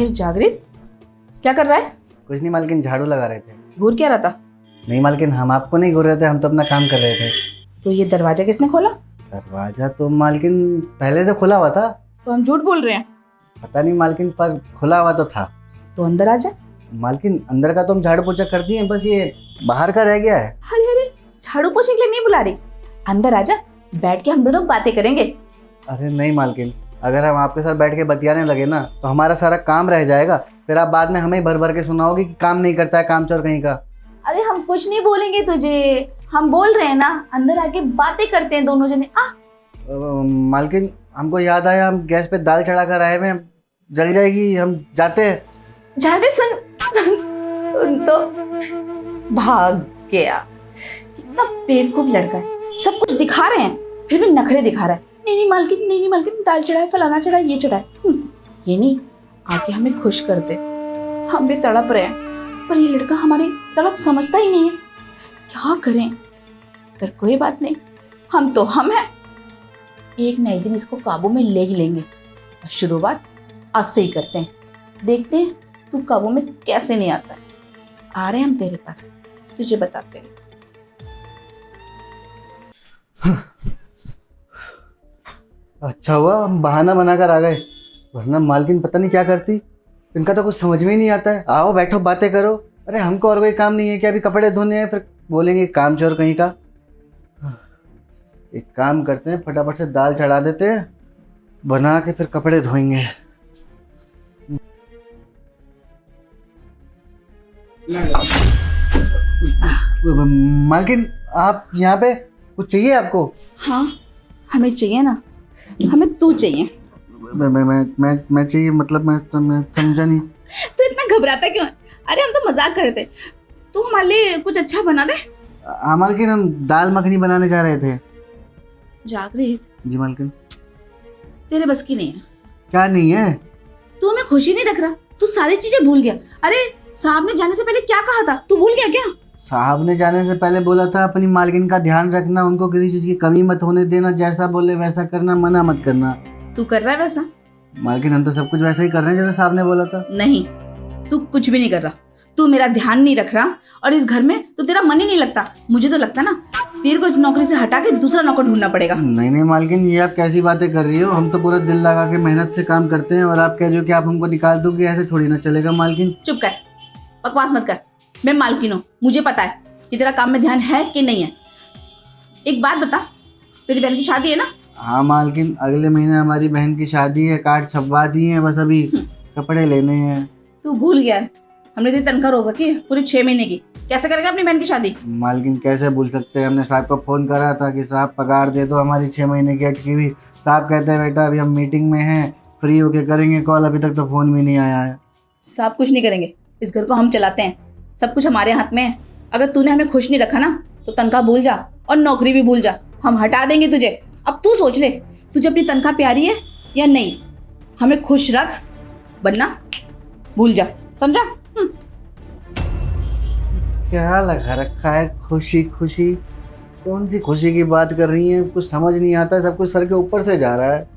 अरे जागृत, क्या कर रहा है? कुछ नहीं मालकिन, झाड़ू लगा रहे थे। घूर क्या रहा था? नहीं मालकिन, हम आपको नहीं घूर रहे थे, हम तो अपना काम कर रहे थे। तो ये दरवाजा किसने खोला? दरवाजा तो मालकिन पहले से खुला हुआ था। तो हम झूठ बोल रहे हैं। पता नहीं मालकिन, पर खुला हुआ तो था। तो अंदर आ जा। मालकिन अंदर का तो हम झाड़ू पोछा कर दिए, बस ये बाहर का रह गया है। अरे अरे, झाड़ू पोछे के लिए नहीं बुला रही, अंदर आ जा, बैठ के हम दोनों बातें करेंगे। अरे नहीं मालकिन, अगर हम आपके साथ बैठ के बतियाने लगे ना तो हमारा सारा काम रह जाएगा। फिर आप बाद में हमें भर भर के सुनाओगे कि काम नहीं करता है, काम चोर कहीं का। अरे हम कुछ नहीं बोलेंगे तुझे, हम बोल रहे हैं ना, अंदर आके बातें करते हैं दोनों जने। मालकिन हमको याद आया, हम गैस पे दाल चढ़ा कर आए हुए हैं, जल जाएगी, हम जाते हैं। जागृत सुन सुन सुन तो भाग गया। कितना बेवकूफ लड़का है, सब कुछ दिखा रहे हैं फिर भी नखरे दिखा रहा है। नहीं मालकिन, नहीं मालकिन, दाल चढ़ाए, फलाना चढ़ाए, ये चढ़ाए। ये नहीं आके हमें खुश करते। हम भी तड़प रहे हैं पर ये लड़का हमारी तड़प समझता ही नहीं है। क्या करें? पर कोई बात नहीं, हम तो हम हैं। एक नए दिन इसको काबू में ले ही लेंगे। शुरुआत आज से ही करते हैं, देखते हैं तू काबू में कैसे नहीं आता है। आ रहे हैं हम तेरे पास, तुझे बताते हैं। अच्छा हुआ हम बहाना बनाकर आ गए, वरना मालकिन पता नहीं क्या करती। इनका तो कुछ समझ में ही नहीं आता है। आओ बैठो बातें करो। अरे हमको और कोई काम नहीं है क्या? अभी कपड़े धोने हैं, फिर बोलेंगे काम चोर कहीं का। एक काम करते हैं, फटाफट से दाल चढ़ा देते हैं, बना के फिर कपड़े धोएंगे। मालकिन आप यहाँ पे, कुछ चाहिए आपको? हाँ हमें चाहिए ना, हमें तू चाहिए। मैं चाहिए मतलब मैं समझा नहीं। तू इतना घबराता क्यों है? अरे हम तो मजाक कर रहे थे, तू हमारे लिए कुछ अच्छा बना दे। हाँ मालकिन, हम दाल मखनी बनाने जा रहे थे। जागृत, जी मालकिन। तेरे बस की नहीं है। क्या नहीं है? तू हमें खुशी नहीं रख रहा, तू सारी चीजें भूल गया। अरे साहब ने जाने से पहले क्या कहा था, तू भूल गया क्या? साहब ने जाने से पहले बोला था अपनी मालकिन का ध्यान रखना, उनको किसी चीज की कमी मत होने देना, जैसा बोले वैसा करना, मना मत करना। तू कर रहा है वैसा? मालकिन हम तो सब कुछ वैसा ही कर रहे हैं जैसा साहब ने बोला था। नहीं, तू कुछ भी नहीं कर रहा, तू मेरा ध्यान नहीं रख रहा, और इस घर में तो तेरा मन ही नहीं लगता। मुझे तो लगता ना तेरे को इस नौकरी से हटा के दूसरा नौकर ढूंढना पड़ेगा। नहीं मालकिन, ये आप कैसी बातें कर रही हो? हम तो पूरा दिल लगा के मेहनत से काम करते हैं, और आप कह रही हो कि आप हमको निकाल दोगे, ऐसे थोड़ी ना चलेगा मालकिन। चुप कर, बकवास मत कर। मैं मालकिन हूँ, मुझे पता है कि तेरा काम में ध्यान है कि नहीं है। एक बात बता, तेरी बहन की शादी है ना? हाँ मालकिन, अगले महीने हमारी बहन की शादी है, कार्ड छपवा दिए हैं, बस अभी कपड़े लेने हैं। तू भूल गया है, हमने तेरी तनख्वाह रोक रखी है पूरी 6 महीने की। कैसे करेगा अपनी बहन की शादी? मालकिन कैसे भूल सकते हैं, हमने साहब को फ़ोन करा था कि साहब पगार दे दो हमारी 6 महीने की अटकी हुई। साहब कहते हैं बेटा अभी हम मीटिंग में हैं, फ्री होके करेंगे कॉल, अभी तक तो फ़ोन भी नहीं आया है। सब कुछ नहीं करेंगे, इस घर को हम चलाते हैं, सब कुछ हमारे हाथ में है। अगर तूने हमें खुश नहीं रखा ना तो तनख्वाह भूल जा और नौकरी भी भूल जा, हम हटा देंगे तुझे। अब तू सोच ले, तुझे अपनी तनख्वाह प्यारी है या नहीं? हमें खुश रख, वरना भूल जा, समझा? क्या लगा रखा है खुशी खुशी? कौन सी खुशी की बात कर रही हैं? कुछ समझ नहीं आता है, सब कुछ सर के ऊपर से जा रहा है।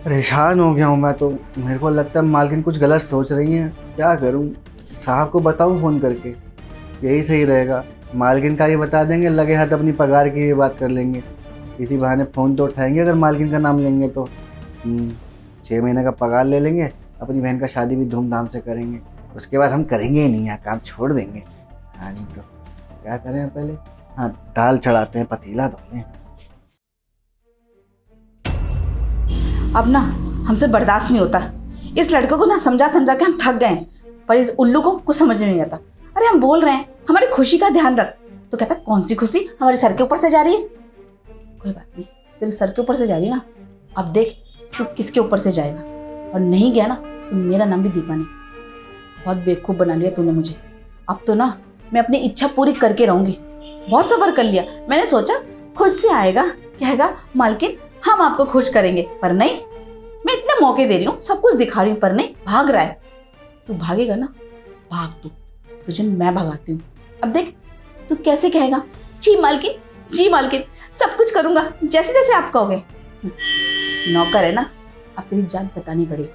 परेशान हो गया हूँ मैं तो। मेरे को लगता है मालकिन कुछ गलत सोच रही हैं। क्या करूँ? साहब को बताऊँ फ़ोन करके? यही सही रहेगा, मालकिन का ही बता देंगे, लगे हाथ अपनी पगार की भी बात कर लेंगे। इसी बहाने फ़ोन तो उठाएंगे अगर मालकिन का नाम लेंगे तो। 6 महीने का पगार ले लेंगे, अपनी बहन का शादी भी धूमधाम से करेंगे, उसके बाद हम करेंगे ही नहीं, यहाँ काम छोड़ देंगे। हाँ नहीं तो क्या करें पहले? हाँ दाल चढ़ाते हैं, पतीला धोते हैं। अब ना हमसे बर्दाश्त नहीं होता। इस लड़के को ना समझा समझा के हम थक गए हैं, पर इस उल्लू को कुछ समझ में नहीं आता। अरे हम बोल रहे हैं हमारी खुशी का ध्यान रख, तो कहता कौन सी खुशी हमारे सर के ऊपर से जा रही है? कोई बात नहीं, तेरे सर के ऊपर से जा रही है ना, अब देख तू किसके ऊपर से जाएगा। और नहीं गया ना तो मेरा नाम भी दीपा नहीं। बहुत बेवकूफ़ बना लिया तूने मुझे। अब तो ना मैं अपनी इच्छा पूरी करके रहूंगी। बहुत सब्र कर लिया, मैंने सोचा खुद से आएगा, कहेगा मालकिन हम आपको खुश करेंगे, पर नहीं, मैं इतने मौके दे रही हूँ, सब कुछ दिखा रही हूँ, पर नहीं, भाग रहा है। तू भागेगा ना, भाग तू, तुझे मैं भगाती हूँ। अब देख तू कैसे कहेगा, जी मालकिन सब कुछ करूंगा जैसे जैसे आप कहोगे। नौकर है ना, अब तेरी जान बतानी पड़ेगी।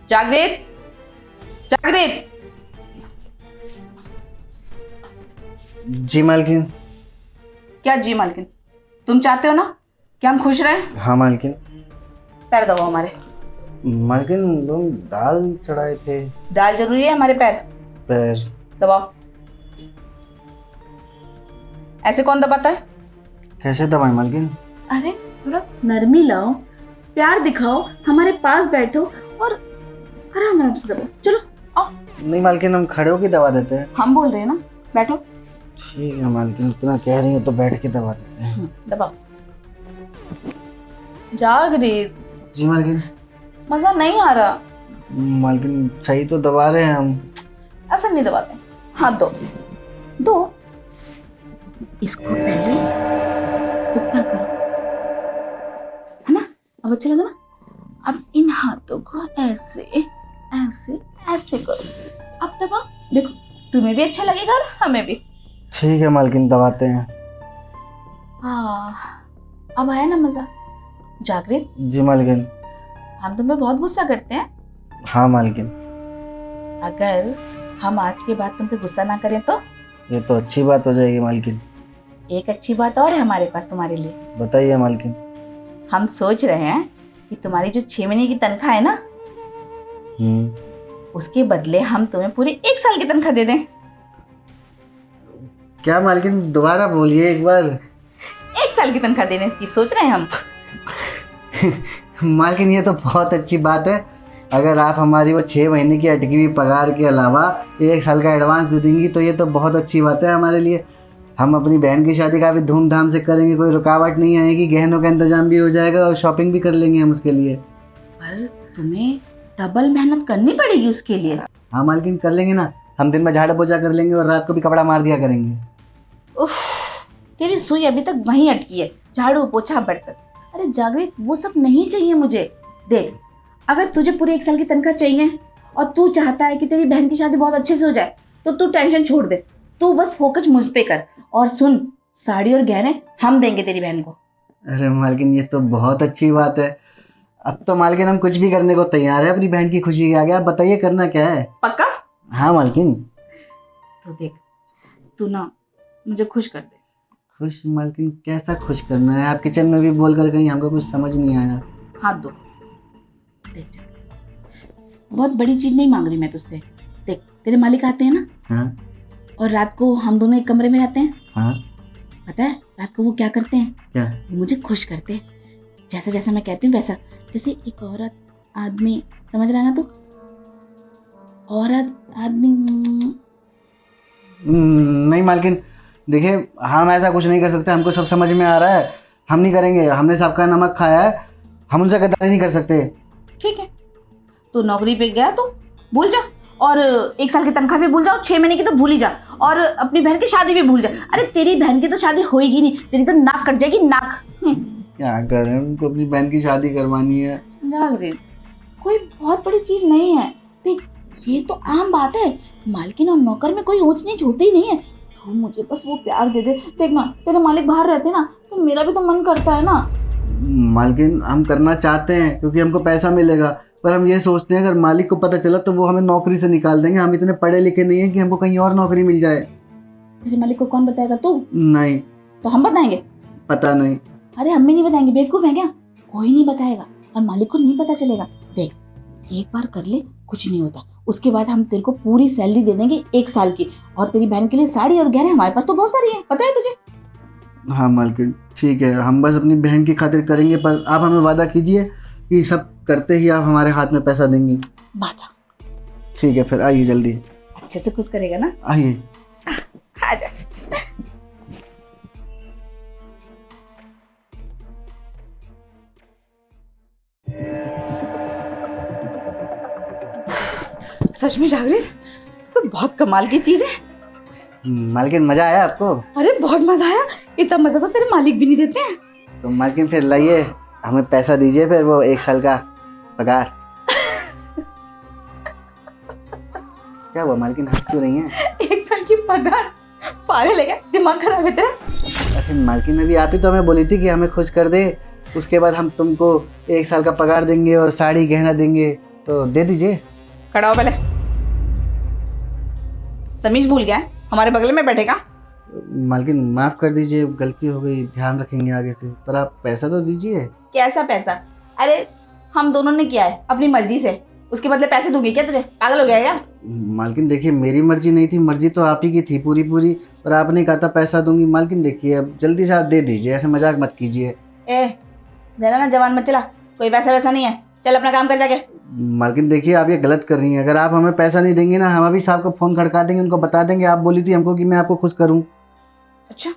जागृत, जागृत। जी मालकिन। क्या जी मालकिन? तुम चाहते हो ना कि हम खुश रहें? हाँ मालकिन। पैर दबाओ हमारे। मालकिन तुम दाल चढ़ाए थे। दाल जरूरी है हमारे पैर? पैर दबाओ। ऐसे कौन दबाता है? कैसे दबाए मालकिन? अरे थोड़ा नरमी लाओ, प्यार दिखाओ, हमारे पास बैठो और आराम आराम से दबाओ। चलो आओ। नहीं मालकिन, हम खड़े होके दबा देते हैं। हम बोल रहे हैं ना, बैठो। ठीक है मालकिन, इतना कह रही हो तो बैठ के दबा देते हैं। दबाओ। जागृत, जी मालकिन। मजा नहीं आ रहा। मालकिन सही तो दबा रहे हैं हम। ऐसा नहीं दबाते। हाथ दो, दो। इसको पहले ऊपर करो, है ना? अब अच्छा लगा ना? अब इन हाथों को ऐसे ऐसे ऐसे करो। अब दबाओ, देखो तुम्हें भी अच्छा लगेगा और हमें भी। ठीक है मालकिन, दबाते हैं। हाँ, अब आया ना मजा? जागृत, जी मालकिन। हम तुम्हें बहुत गुस्सा करते हैं। हाँ मालकिन। अगर हम आज के बाद तुम पे गुस्सा ना करें तो? ये तो अच्छी बात हो जाएगी मालकिन। एक अच्छी बात और है हमारे पास तुम्हारे लिए। बताइए मालकिन। हम सोच रहे हैं कि तुम्हारी जो 6 महीने की तनख्वाह है ना, उसके बदले हम तुम्हें पूरी 1 साल की तनख्वाह दे दें। क्या मालकिन, दोबारा बोलिए एक बार। 1 साल की तनख्वाह देने की सोच रहे हैं हम। मालकिन ये तो बहुत अच्छी बात है। अगर आप हमारी वो 6 महीने की अटकी हुई पगार के अलावा 1 साल का एडवांस दे देंगी तो ये तो बहुत अच्छी बात है हमारे लिए। हम अपनी बहन की शादी काफ़ी धूमधाम से करेंगे, कोई रुकावट नहीं आएगी, गहनों का इंतजाम भी हो जाएगा और शॉपिंग भी कर लेंगे हम उसके लिए। पर तुम्हें डबल मेहनत करनी पड़ेगी उसके लिए। हाँ मालकिन, कर लेंगे ना। हम दिन में झाड़ू पोछा कर लेंगे और रात को भी कपड़ा मार दिया करेंगे। उफ, तेरी सुई अभी तक वहीं अटकी है, झाड़ू पोछा बर्तन। अरे जागृत, वो सब नहीं चाहिए मुझे। देख, अगर तुझे पूरी 1 साल की तनख्वाह चाहिए और तू चाहता है कि तेरी बहन की शादी बहुत अच्छे से हो जाए तो तू टेंशन छोड़ दे। तू बस फोकस मुझ पे कर। और सुन, साड़ी और गहने हम देंगे तेरी बहन को। अरे मालकिन, ये तो बहुत अच्छी बात है। अब तो मालकिन हम कुछ भी करने को तैयार है अपनी बहन की खुशी के आगे। आप बताइए करना क्या है। पक्का? हाँ मालकिन। तो देख, तू ना मुझे खुश कर दे। खुश मालकिन? कैसा खुश करना है? आप किचन में भी बोल कर कहीं हमको कुछ समझ नहीं आया। हाथ दो। देख जा, बहुत बड़ी चीज नहीं मांग रही मैं तुझसे। देख, तेरे मालिक आते हैं ना, हाँ और रात को हम दोनों एक कमरे में रहते हैं। हाँ। पता है रात को वो क्या करते हैं? क्या? वो मुझे खुश करते हैं। जैसा जैसा मैं कहती हूँ वैसा। जैसे एक औरत आदमी, समझ रहा है ना तू? औरत आदमी। नहीं मालकिन, देखिए हम ऐसा कुछ नहीं कर सकते। हमको सब समझ में आ रहा है। हम नहीं करेंगे। हमने सबका नमक खाया है, हम उनसे गद्दारी नहीं कर सकते। ठीक है, तो नौकरी पे गया तो भूल जा, और 1 साल की तनख्वाह भी भूल जाओ, 6 महीने की तो भूल ही जा, और अपनी बहन की शादी भी भूल जा। अरे तेरी बहन की तो शादी होएगी नहीं, तेरी तो नाक कट जाएगी, नाक। क्या करें, उनको अपनी बहन की शादी करवानी है। जागृत, कोई बहुत बड़ी चीज नहीं है। देख, ये तो आम बात है। मालकिन और नौकर में कोई ऊंच नीच होती ही नहीं है। तू मुझे बस वो प्यार दे दे। देखना, तेरे मालिक बाहर रहते ना तो मेरा भी तो मन करता है ना। मालकिन हम करना चाहते हैं क्योंकि हमको पैसा मिलेगा, पर हम ये सोचते हैं अगर मालिक को पता चला तो वो हमें नौकरी से निकाल देंगे। हम इतने पढ़े लिखे नहीं हैं कि हमको कहीं और नौकरी मिल जाए। तेरे मालिक को कौन बताएगा? तू? नहीं। तो हम बताएंगे? पता नहीं। अरे हम भी नहीं बताएंगे, बेवकूफ है क्या? कोई नहीं बताएगा और मालिक को नहीं पता चलेगा। देख, एक बार कर ले, कुछ नहीं होता। उसके बाद हम तेरे को पूरी सैलरी दे देंगे 1 साल की, और तेरी बहन के लिए साड़ी और गहने हमारे पास तो बहुत सारी है, पता है तुझे? हाँ मालकिन ठीक है, हम बस अपनी बहन की खातिर करेंगे, पर आप हमें वादा कीजिए कि सब करते ही आप हमारे हाथ में पैसा देंगे। वादा? ठीक है, फिर आइए जल्दी। अच्छे से खुश करेगा ना? आइए। आजा। सच में जागृत, तो बहुत कमाल की चीज है। मालकिन मजा आया आपको? अरे बहुत मजा आया। इतना मजा तो तेरे मालिक भी नहीं देते हैं। तो मालकिन फिर लाइए, हमें पैसा दीजिए, फिर वो 1 साल का पगार। क्या हुआ मालकिन, हंस क्यों रही हैं? 1 साल की पगार? पागल है क्या? दिमाग खराब है तेरा? अरे मालकिन, अभी आप ही तो हमें बोली थी कि हमें खुश कर दे, उसके बाद हम तुमको 1 साल का पगार देंगे और साड़ी गहना देंगे, तो दे दीजिए। खड़ा हो पहले। तमीज भूल गया है? हमारे बगल में बैठेगा। मालकिन माफ़ कर दीजिए, गलती हो गई, ध्यान रखेंगे आगे से, पर आप पैसा तो दीजिए। कैसा पैसा? अरे हम दोनों ने किया है अपनी मर्जी से, उसके बदले पैसे दूंगी क्या तुझे? पागल हो गया क्या? मालकिन देखिए, मेरी मर्जी नहीं थी, मर्जी तो आप ही की थी पूरी पूरी, और आपने कहा था पैसा दूंगी। मालकिन देखिए, अब जल्दी से आप दे दीजिए, ऐसे मजाक मत कीजिए। ए जरा ना जवान मत चला, कोई पैसा वैसा नहीं है, चल अपना काम कर जाके। मालकिन देखिए, आप ये गलत कर रही हैं। अगर आप हमें पैसा नहीं देंगी ना, हम अभी साहब को फ़ोन खड़का देंगे, उनको बता देंगे आप बोली थी हमको कि मैं आपको खुश करूँ। अच्छा,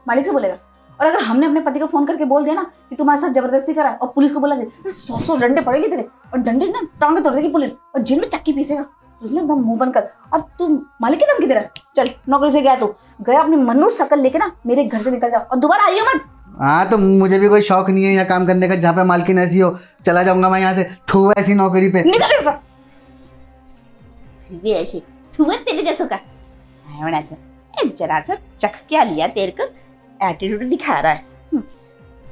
मालिक से बोलेगा? और अगर हमने अपने पति को फोन करके बोल दिया ना कि तुम्हारे साथ जबरदस्ती करा और पुलिस को बोला दे, 100 डंडे पड़ेगी तेरे, और डंडे ना टांगे तोड़ देगी पुलिस और जेल में चक्की पीसेगा। तुझने अपना मुंह बंद कर। और तू मालिक की धमकी दे रहा है? चल, नौकरी से गया तू, गया अपनी मनुष्य शकल लेके ना मेरे घर से निकल जाओ और दोबारा आइयो मत। हाँ, तो मुझे भी कोई शौक नहीं है यहाँ काम करने का, जहाँ पे मालकिन ऐसी हो चला जाऊंगा मैं यहाँ से, थू ऐसी नौकरी पे। निकल ऐसा भी ऐसे छुए तेरे जैसों का है ऐसा। ए जरा सा चख क्या लिया तेरे को, एटीट्यूड दिखा रहा है।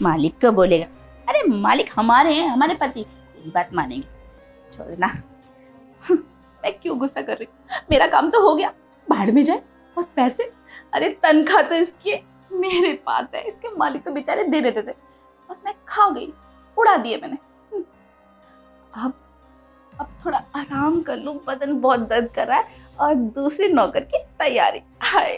मालिक को बोलेगा? अरे मालिक हमारे हैं, हमारे पति, तेरी बात मानेंगे। छोड़ना। मैं क्यों गुस्सा कर रही हूँ? मेरा काम तो हो गया, भाड़ में जाए। और पैसे, अरे तनख्वाह तो इसकी मेरे पास है, इसके मालिक तो बेचारे दे देते थे और मैं खा गई, उड़ा दिए मैंने। अब थोड़ा आराम कर लूं, बदन बहुत दर्द कर रहा है और दूसरी नौकर की तैयारी। हाय